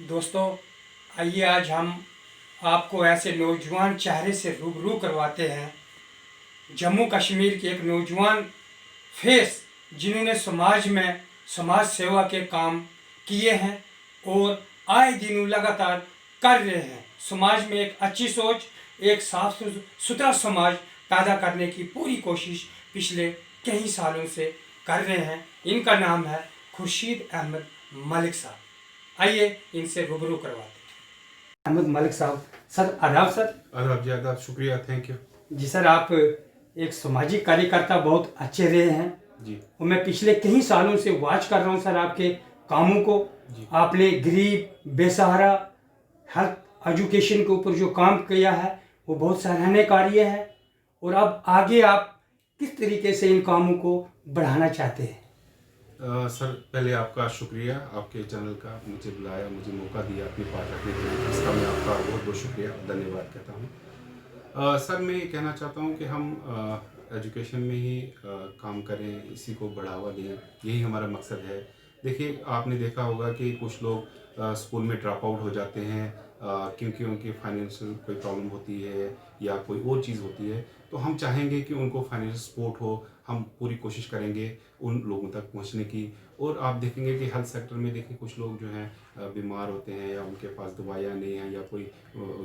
दोस्तों, आइए आज हम आपको ऐसे नौजवान चेहरे से रूबरू करवाते हैं, जम्मू कश्मीर के एक नौजवान फेस जिन्होंने समाज में समाज सेवा के काम किए हैं और आए दिन लगातार कर रहे हैं। समाज में एक अच्छी सोच, एक साफ सुथरा समाज पैदा करने की पूरी कोशिश पिछले कई सालों से कर रहे हैं। इनका नाम है खुर्शीद अहमद मलिक साहब। आइए इनसे रूबरू करवाते हैं। अहमद मलिक साहब, सर आदाब। सर आदाब जी, आदाब, शुक्रिया, थैंक यू जी। सर आप एक सामाजिक कार्यकर्ता बहुत अच्छे रहे हैं जी। और मैं पिछले कई सालों से वॉच कर रहा हूँ सर आपके कामों को। आपने गरीब, बेसहारा, हेल्थ एजुकेशन के ऊपर जो काम किया है वो बहुत सराहनीय कार्य है। और अब आगे आप किस तरीके से इन कामों को बढ़ाना चाहते हैं? सर पहले आपका शुक्रिया, आपके चैनल का, मुझे बुलाया, मुझे मौका दिया अपनी बात रखने के लिए, इसका मैं आपका बहुत बहुत शुक्रिया धन्यवाद कहता हूँ। सर मैं ये कहना चाहता हूँ कि हम एजुकेशन में ही काम करें, इसी को बढ़ावा दें, यही हमारा मकसद है। देखिए, आपने देखा होगा कि कुछ लोग स्कूल में ड्रॉप आउट हो जाते हैं क्योंकि उनकी फाइनेंशियल कोई प्रॉब्लम होती है या कोई और चीज़ होती है। तो हम चाहेंगे कि उनको फाइनेंशियल सपोर्ट हो, हम पूरी कोशिश करेंगे उन लोगों तक पहुंचने की। और आप देखेंगे कि हेल्थ सेक्टर में देखिए कुछ लोग जो हैं बीमार होते हैं या उनके पास दवाइयाँ नहीं हैं या कोई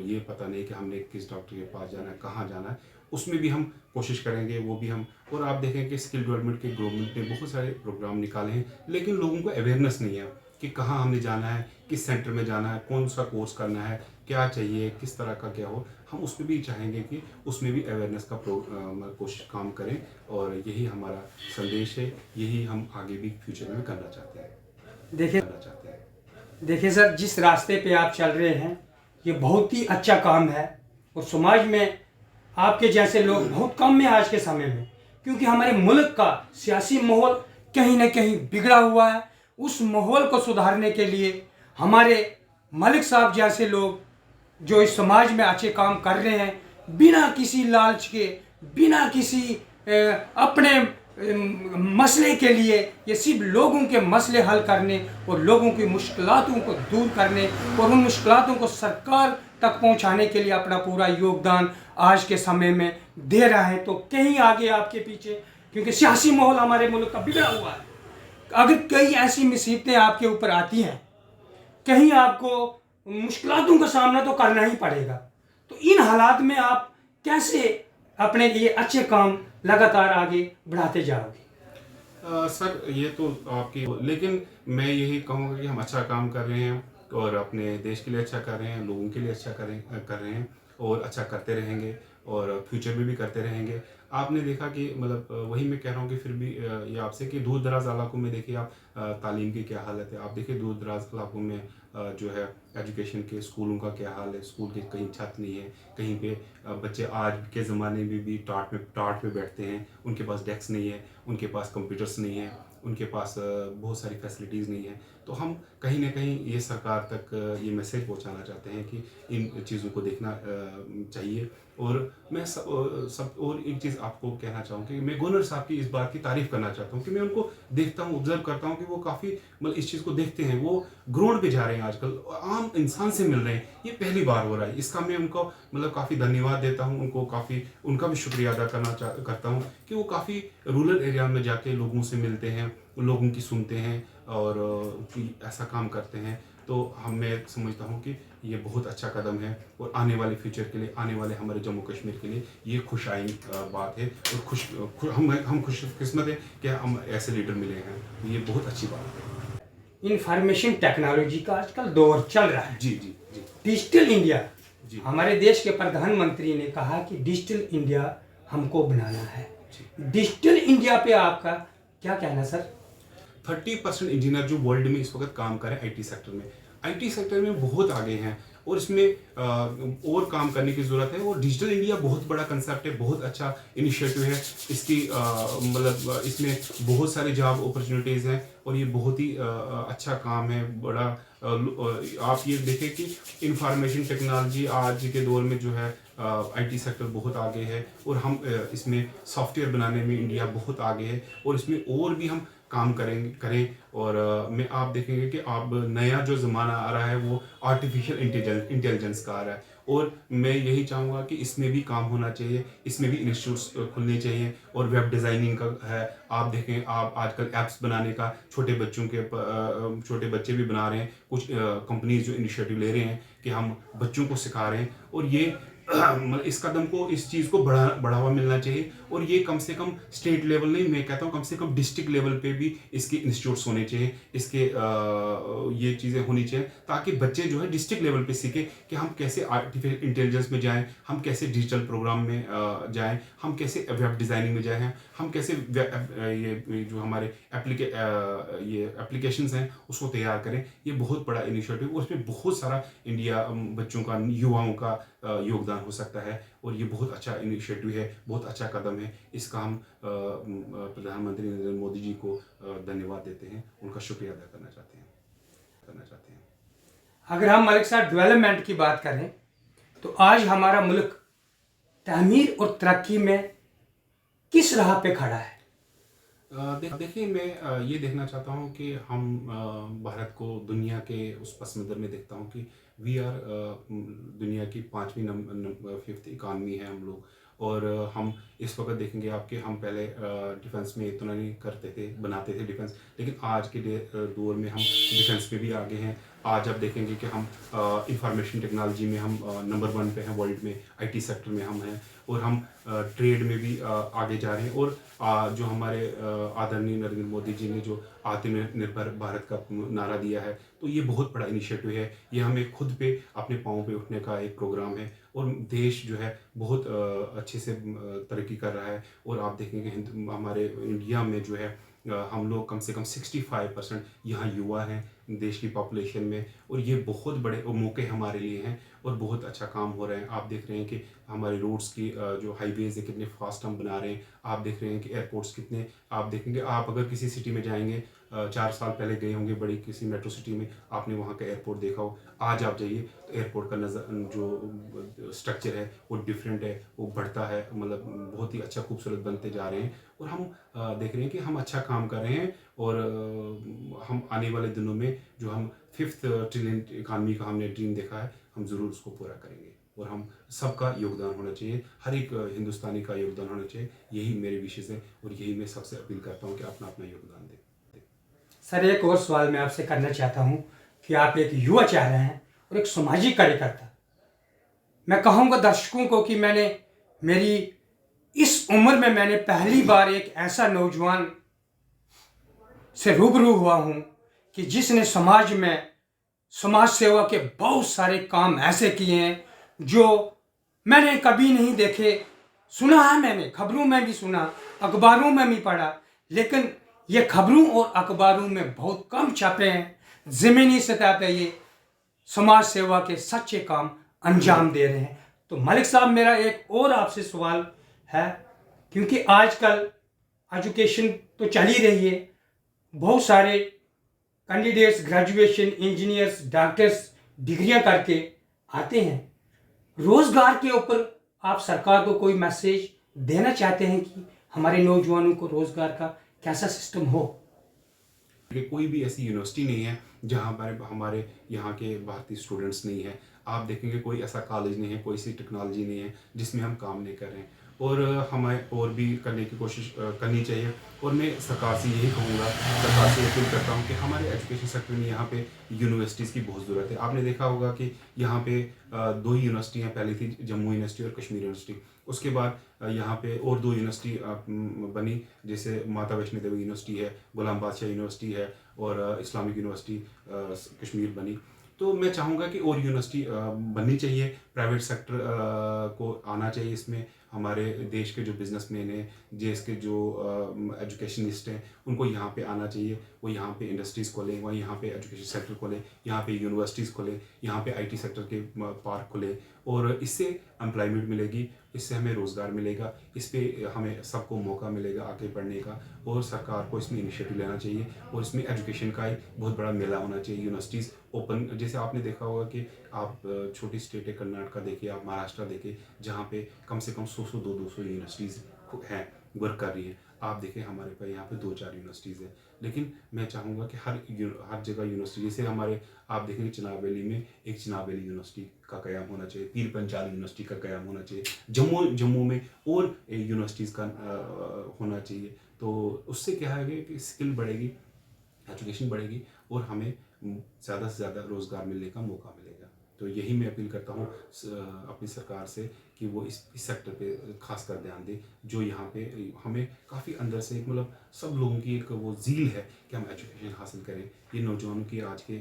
ये पता नहीं कि हमने किस डॉक्टर के पास जाना है, कहाँ जाना है, उसमें भी हम कोशिश करेंगे, वो भी हम। और आप देखें कि स्किल डेवलपमेंट के गवर्नमेंट ने बहुत सारे प्रोग्राम निकाले हैं, लेकिन लोगों को अवेयरनेस नहीं है कि कहाँ हमने जाना है, किस सेंटर में जाना है, कौन सा कोर्स करना है, क्या चाहिए, किस तरह का क्या हो। हम उसमें भी चाहेंगे कि उसमें भी अवेयरनेस का कोशिश काम करें और यही हमारा संदेश है, यही हम आगे भी फ्यूचर में करना चाहते हैं। देखिए सर, जिस रास्ते पे आप चल रहे हैं ये बहुत ही अच्छा काम है और समाज में आपके जैसे लोग बहुत कम हैं आज के समय में, क्योंकि हमारे मुल्क का सियासी माहौल कहीं ना कहीं बिगड़ा हुआ है। उस माहौल को सुधारने के लिए हमारे मलिक साहब जैसे लोग जो इस समाज में अच्छे काम कर रहे हैं, बिना किसी लालच के, बिना किसी अपने मसले के लिए, ये सिर्फ लोगों के मसले हल करने और लोगों की मुश्किलातों को दूर करने और उन मुश्किलातों को सरकार तक पहुंचाने के लिए अपना पूरा योगदान आज के समय में दे रहा है। तो कहीं आगे आपके पीछे, क्योंकि सियासी माहौल हमारे मुल्क का बिगड़ा हुआ है, अगर कई ऐसी मुसीबतें आपके ऊपर आती हैं, कहीं आपको मुश्किलातों का सामना तो करना ही पड़ेगा। तो इन हालात में आप कैसे अपने लिए अच्छे काम लगातार आगे बढ़ाते जाओगे? सर ये तो आपकी, लेकिन मैं यही कहूँगा कि हम अच्छा काम कर रहे हैं और अपने देश के लिए अच्छा कर रहे हैं, लोगों के लिए अच्छा कर रहे हैं और अच्छा करते रहेंगे और फ्यूचर में भी करते रहेंगे। आपने देखा कि मतलब वही मैं कह रहा हूँ कि फिर भी ये आपसे कि दूर दराज इलाकों में देखिए आप तालीम की क्या हालत है। आप देखिए दूर दराज इलाकों में जो है एजुकेशन के स्कूलों का क्या हाल है। स्कूल के कहीं छत नहीं है, कहीं पे बच्चे आज के ज़माने में भी टाट पे बैठते हैं, उनके पास डेस्क नहीं है, उनके पास कंप्यूटर्स नहीं है, उनके पास बहुत सारी फैसिलिटीज़ नहीं है। तो हम कहीं ना कहीं ये सरकार तक ये मैसेज पहुंचाना चाहते हैं कि इन चीज़ों को देखना चाहिए। और मैं सब और एक चीज़ आपको कहना चाहूँ कि मैं गवर्नर साहब की इस बात की तारीफ़ करना चाहता हूँ कि मैं उनको देखता हूँ, ऑब्जर्व करता हूँ कि वो काफ़ी मतलब इस चीज़ को देखते हैं। वो ग्राउंड पे जा रहे हैं, आजकल आम इंसान से मिल रहे हैं, ये पहली बार हो रहा है। इसका मैं उनको मतलब काफ़ी धन्यवाद देता हूँ, उनको काफ़ी उनका भी शुक्रिया अदा करता हूँ कि वो काफ़ी रूरल एरिया में जाके लोगों से मिलते हैं, लोगों की सुनते हैं और ऐसा काम करते हैं। तो मैं समझता हूँ कि ये बहुत अच्छा कदम है और आने वाले फ्यूचर के लिए, आने वाले हमारे जम्मू कश्मीर के लिए ये खुशाइन बात है और हम खुशकिस्मत है कि हम ऐसे लीडर मिले हैं। तो ये बहुत अच्छी बात है। इंफॉर्मेशन टेक्नोलॉजी का आजकल दौर चल रहा है। जी जी जी। डिजिटल इंडिया, जी। हमारे देश के प्रधानमंत्री ने कहा कि डिजिटल इंडिया हमको बनाना है। डिजिटल इंडिया पे आपका क्या कहना सर? 30% इंजीनियर जो वर्ल्ड में इस वक्त काम कर रहे हैं आईटी सेक्टर में बहुत आगे हैं और इसमें और काम करने की ज़रूरत है। और डिजिटल इंडिया बहुत बड़ा कंसेप्ट है, बहुत अच्छा इनिशिएटिव है। इसकी मतलब इसमें बहुत सारे जॉब अपॉर्चुनिटीज़ हैं और ये बहुत ही अच्छा काम है, बड़ा। आप ये देखें कि इंफॉर्मेशन टेक्नोलॉजी आज के दौर में जो है आईटी सेक्टर बहुत आगे है और हम इसमें सॉफ्टवेयर बनाने में इंडिया बहुत आगे है और इसमें और भी हम काम करें और मैं आप देखेंगे कि आप नया जो ज़माना आ रहा है वो आर्टिफिशियल इंटेलिजेंस का आ रहा है, और मैं यही चाहूँगा कि इसमें भी काम होना चाहिए, इसमें भी इंस्टीट्यूट्स खुलने चाहिए। और वेब डिज़ाइनिंग का है, आप देखें, आप आजकल ऐप्स बनाने का छोटे बच्चे भी बना रहे हैं, कुछ कंपनीज जो इनिशिएटिव ले रहे हैं कि हम बच्चों को सिखा रहे हैं, और ये इस कदम को, इस चीज़ को बढ़ावा मिलना चाहिए। और ये कम से कम स्टेट लेवल नहीं, मैं कहता हूँ कम से कम डिस्ट्रिक्ट लेवल पे भी इसके इंस्टीट्यूट्स होने चाहिए, इसके ये चीज़ें होनी चाहिए, ताकि बच्चे जो है डिस्ट्रिक्ट लेवल पे सीखें कि हम कैसे आर्टिफिशियल इंटेलिजेंस में जाएं, हम कैसे डिजिटल प्रोग्राम में जाएं, हम कैसे वेब डिज़ाइनिंग में जाएं, हम कैसे ये जो हमारे ये एप्लीकेशंस हैं उसको तैयार करें। ये बहुत बड़ा इनिशिएटिव, उसमें बहुत सारा इंडिया बच्चों का, युवाओं का योगदान हो सकता है, और ये बहुत अच्छा इनिशिएटिव है, बहुत अच्छा कदम है। इसका हम प्रधानमंत्री नरेंद्र मोदी जी को धन्यवाद देते हैं, उनका शुक्रिया अदा करना चाहते हैं। अगर हम मलिक साहब डेवलपमेंट की बात करें तो आज हमारा मुल्क तमीर और तरक्की में किस राह पे खड़ा है? देखिए, मैं ये देखना चाहता हूँ कि हम भारत को दुनिया के उस पस मंज़र में देखता हूँ कि वी आर दुनिया की 5वीं इकानमी है हम लोग। और हम इस वक्त देखेंगे आपके, हम पहले डिफेंस में इतना नहीं करते थे, बनाते थे डिफेंस, लेकिन आज के दौर में हम डिफेंस में भी आगे हैं। आज आप देखेंगे कि हम इंफॉर्मेशन टेक्नोलॉजी में हम नंबर 1 पे हैं वर्ल्ड में, आईटी सेक्टर में हम हैं, और हम ट्रेड में भी आगे जा रहे हैं। और जो हमारे आदरणीय नरेंद्र मोदी जी ने जो आत्मनिर्भर भारत का नारा दिया है, तो ये बहुत बड़ा इनिशिएटिव है। ये हमें खुद पे अपने पाँव पे उठने का एक प्रोग्राम है, और देश जो है बहुत अच्छे से तरक्की कर रहा है। और आप देखेंगे हमारे इंडिया में जो है हम लोग कम से कम 65% यहाँ युवा हैं देश की पॉपुलेशन में, और ये बहुत बड़े मौके हमारे लिए हैं, और बहुत अच्छा काम हो रहा है। आप देख रहे हैं कि हमारे रोड्स की जो हाईवेज है कितने फास्ट हम बना रहे हैं। आप देख रहे हैं कि एयरपोर्ट्स कितने, आप देखेंगे, आप अगर किसी सिटी में जाएंगे, 4 साल पहले गए होंगे बड़ी किसी मेट्रो सिटी में, आपने वहाँ का एयरपोर्ट देखा हो, आज आप जाइए तो एयरपोर्ट का जो स्ट्रक्चर है वो डिफरेंट है, वो बढ़ता है, मतलब बहुत ही अच्छा खूबसूरत बनते जा रहे हैं। और हम देख रहे हैं कि हम अच्छा काम कर रहे हैं, और हम आने वाले दिनों में जो हम 5th ट्रिलियन इकानमी का हमने ड्रीम देखा है, हम ज़रूर उसको पूरा करेंगे। और हम सबका योगदान होना चाहिए, हर एक हिंदुस्तानी का योगदान होना चाहिए। यही मेरी विशेष है, और यही मैं सबसे अपील करता हूँ कि अपना अपना योगदान दें। सर, एक और सवाल मैं आपसे करना चाहता हूँ कि आप एक युवा चाह रहे हैं और एक सामाजिक कार्यकर्ता। मैं कहूँगा दर्शकों को कि मेरी इस उम्र में मैंने पहली बार एक ऐसा नौजवान से रूबरू हुआ हूँ कि जिसने समाज में समाज सेवा के बहुत सारे काम ऐसे किए हैं जो मैंने कभी नहीं देखे। सुना है, मैंने खबरों में भी सुना, अखबारों में भी पढ़ा, लेकिन ये खबरों और अखबारों में बहुत कम छपे हैं। ज़मीनी सतह पे ये समाज सेवा के सच्चे काम अंजाम दे रहे हैं। तो मलिक साहब, मेरा एक और आपसे सवाल है, क्योंकि आजकल एजुकेशन तो चल ही रही है, बहुत सारे कैंडिडेट्स ग्रेजुएशन, इंजीनियर्स, डॉक्टर्स डिग्रियां करके आते हैं। रोज़गार के ऊपर आप सरकार को कोई मैसेज देना चाहते हैं कि हमारे नौजवानों को रोज़गार का कैसा सिस्टम हो? कोई भी ऐसी यूनिवर्सिटी नहीं है जहाँ पर हमारे यहाँ के भारतीय स्टूडेंट्स नहीं है। आप देखेंगे कोई ऐसा कॉलेज नहीं है, कोई ऐसी टेक्नोलॉजी नहीं है जिसमें हम काम नहीं कर रहे हैं। और हमें और भी करने की कोशिश करनी चाहिए। और मैं सरकार से यही कहूँगा, सरकार से अपील करता हूँ कि हमारे एजुकेशन सेक्टर में यहाँ पे यूनिवर्सिटीज़ की बहुत ज़रूरत है। आपने देखा होगा कि यहाँ पे 2 ही यूनिवर्सिटियाँ पहले थी, जम्मू यूनिवर्सिटी और कश्मीर यूनिवर्सिटी। उसके बाद यहाँ पे और 2 यूनिवर्सिटी बनी, जैसे माता वैष्णो देवी यूनिवर्सिटी है, गुलाम बादशाह यूनिवर्सिटी है, और इस्लामिक यूनिवर्सिटी कश्मीर बनी। तो मैं चाहूँगा कि और यूनिवर्सिटी बननी चाहिए, प्राइवेट सेक्टर को आना चाहिए इसमें। हमारे देश के जो बिजनेसमैन हैं, देश के जो एजुकेशनिस्ट हैं, उनको यहाँ पे आना चाहिए। वो यहाँ पे इंडस्ट्रीज़ खोलें, वो यहाँ पे एजुकेशन सेक्टर खोलें, यहाँ पे यूनिवर्सिटीज़ खोलें, यहाँ पे आईटी सेक्टर के पार्क खोलें, और इससे एम्प्लॉयमेंट मिलेगी, इससे हमें रोज़गार मिलेगा, इस पर हमें सबको मौका मिलेगा आगे बढ़ने का। और सरकार को इसमें इनिशिएटिव लेना चाहिए, और इसमें एजुकेशन का एक बहुत बड़ा मेला होना चाहिए। यूनिवर्सिटीज़ ओपन, जैसे आपने देखा होगा कि आप छोटी स्टेट है कर्नाटका देखिए, आप महाराष्ट्र देखिए, जहाँ पे कम से कम 100-200 यूनिवर्सिटीज़ हैं, वर्क कर रही हैं। आप देखें हमारे पास यहाँ पे 2-4 यूनिवर्सिटीज़ हैं, लेकिन मैं चाहूँगा कि हर जगह यूनिवर्सिटी, जैसे हमारे आप देखेंगे चिनाब वैली में एक चिनाब वैली यूनिवर्सिटी का क़याम होना चाहिए, पीर पंचाल यूनिवर्सिटी का क़याम होना चाहिए, जम्मू में और यूनिवर्सिटीज़ का होना चाहिए। तो उससे क्या है कि स्किल बढ़ेगी, एजुकेशन बढ़ेगी और हमें ज़्यादा से ज़्यादा रोज़गार मिलने का मौका मिलेगा। तो यही मैं अपील करता हूँ अपनी सरकार से कि वो इस सेक्टर पे खास कर ध्यान दे, जो यहाँ पे हमें काफ़ी अंदर से एक मतलब सब लोगों की एक वो ज़ील है कि हम एजुकेशन हासिल करें। ये नौजवानों की आज के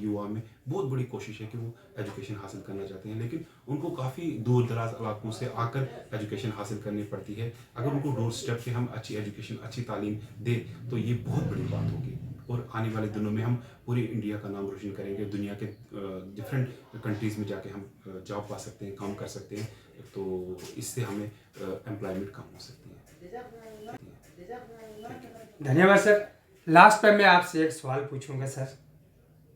युवा में बहुत बड़ी कोशिश है कि वो एजुकेशन हासिल करना चाहते हैं, लेकिन उनको काफ़ी दूर दराज इलाकों से आकर एजुकेशन हासिल करनी पड़ती है। अगर उनको डोर स्टेप पे हम अच्छी एजुकेशन, अच्छी तालीम दें तो ये बहुत बड़ी बात होगी और आने वाले दिनों में हम पूरी इंडिया का नाम रोशन करेंगे। दुनिया के डिफरेंट कंट्रीज़ में जाके हम जॉब पा सकते हैं, काम कर सकते हैं, तो इससे हमें एम्प्लॉयमेंट कम हो सकती है। धन्यवाद सर। लास्ट पर मैं आपसे एक सवाल पूछूंगा सर।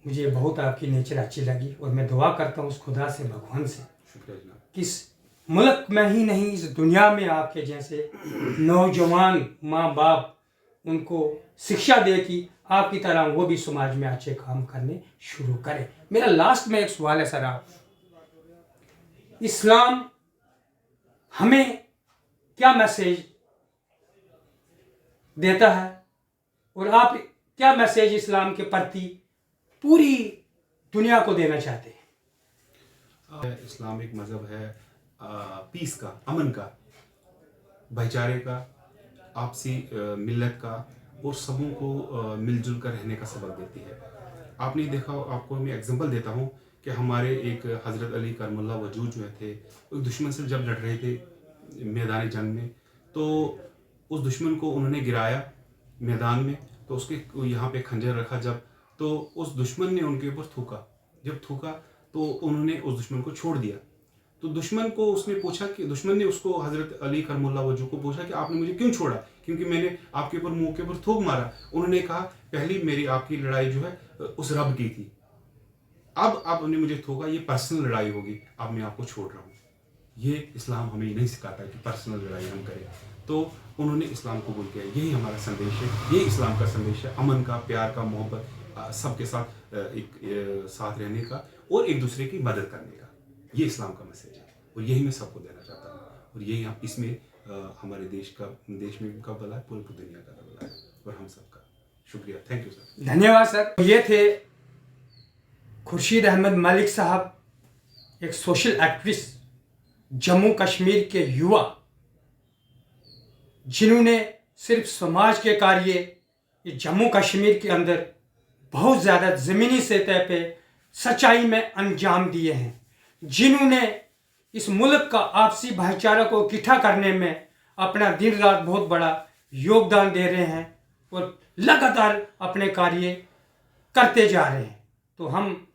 मुझे बहुत आपकी नेचर अच्छी लगी और मैं दुआ करता हूँ उस खुदा से, भगवान से, शुक्रिया जनाब। कि इस मुल्क में ही नहीं इस दुनिया में आपके जैसे नौजवान माँ बाप उनको शिक्षा दे कि आपकी तरह वो भी समाज में अच्छे काम करने शुरू करें। मेरा लास्ट में एक सवाल है सर, आप इस्लाम हमें क्या मैसेज देता है और आप क्या मैसेज इस्लाम के प्रति पूरी दुनिया को देना चाहते हैं? इस्लाम एक मज़हब है पीस का, अमन का, भाईचारे का, आपसी मिल्लत का और सबों को मिलजुल कर रहने का सबक देती है। आपने देखा, आपको मैं एग्जांपल देता हूँ कि हमारे एक हज़रत अली करमुल्लाह वजूद जो थे, एक दुश्मन से जब लड़ रहे थे मैदान जंग में, तो उस दुश्मन को उन्होंने गिराया मैदान में, तो उसके यहाँ पे खंजर रखा जब, तो उस दुश्मन ने उनके ऊपर थूका। जब थूका तो उन्होंने उस दुश्मन को छोड़ दिया। तो दुश्मन को उसने पूछा कि दुश्मन ने उसको हज़रत अली करमुल्लाह वजू को पूछा कि आपने मुझे क्यों छोड़ा, क्योंकि मैंने आपके ऊपर मुंह के ऊपर थूक मारा। उन्होंने कहा पहली मेरी आपकी लड़ाई जो है उस रब की थी, अब आपने मुझे थूका, ये पर्सनल लड़ाई होगी, अब मैं आपको छोड़ रहा हूँ। ये इस्लाम हमें नहीं सिखाता कि पर्सनल लड़ाई हम करें। तो उन्होंने इस्लाम कबूल किया। यही हमारा संदेश है, यही इस्लाम का संदेश है, अमन का, प्यार का, मोहब्बत, सबके साथ एक साथ रहने का और एक दूसरे की मदद करने का। ये इस्लाम का मैसेज है और यही मैं सबको देना चाहता हूँ। और यही हम इसमें हमारे देश में का भला है, पूरी दुनिया का भला है और हम सबका। शुक्रिया, थैंक यू सर। धन्यवाद सर। ये थे खुर्शीद अहमद मलिक साहब, एक सोशल एक्टिविस्ट जम्मू कश्मीर के युवा, जिन्होंने सिर्फ समाज के कार्य जम्मू कश्मीर के अंदर बहुत ज़्यादा ज़मीनी सतह पे सच्चाई में अंजाम दिए हैं, जिन्होंने इस मुल्क का आपसी भाईचारा को इकट्ठा करने में अपना दिन रात बहुत बड़ा योगदान दे रहे हैं और लगातार अपने कार्य करते जा रहे हैं। तो हम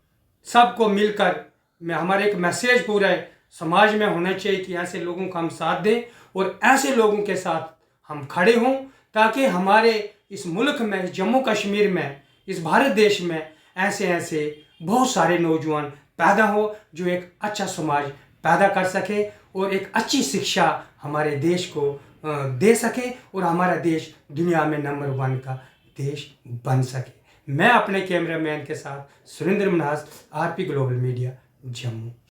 सबको मिलकर हमारे एक मैसेज पूरे समाज में होना चाहिए कि ऐसे लोगों का हम साथ दें और ऐसे लोगों के साथ हम खड़े हों, ताकि हमारे इस मुल्क में, जम्मू कश्मीर में, इस भारत देश में ऐसे बहुत सारे नौजवान पैदा हो जो एक अच्छा समाज पैदा कर सके और एक अच्छी शिक्षा हमारे देश को दे सके और हमारा देश दुनिया में नंबर 1 का देश बन सके। मैं अपने कैमरामैन के साथ Surendra Manhas, RP global media, Jammu.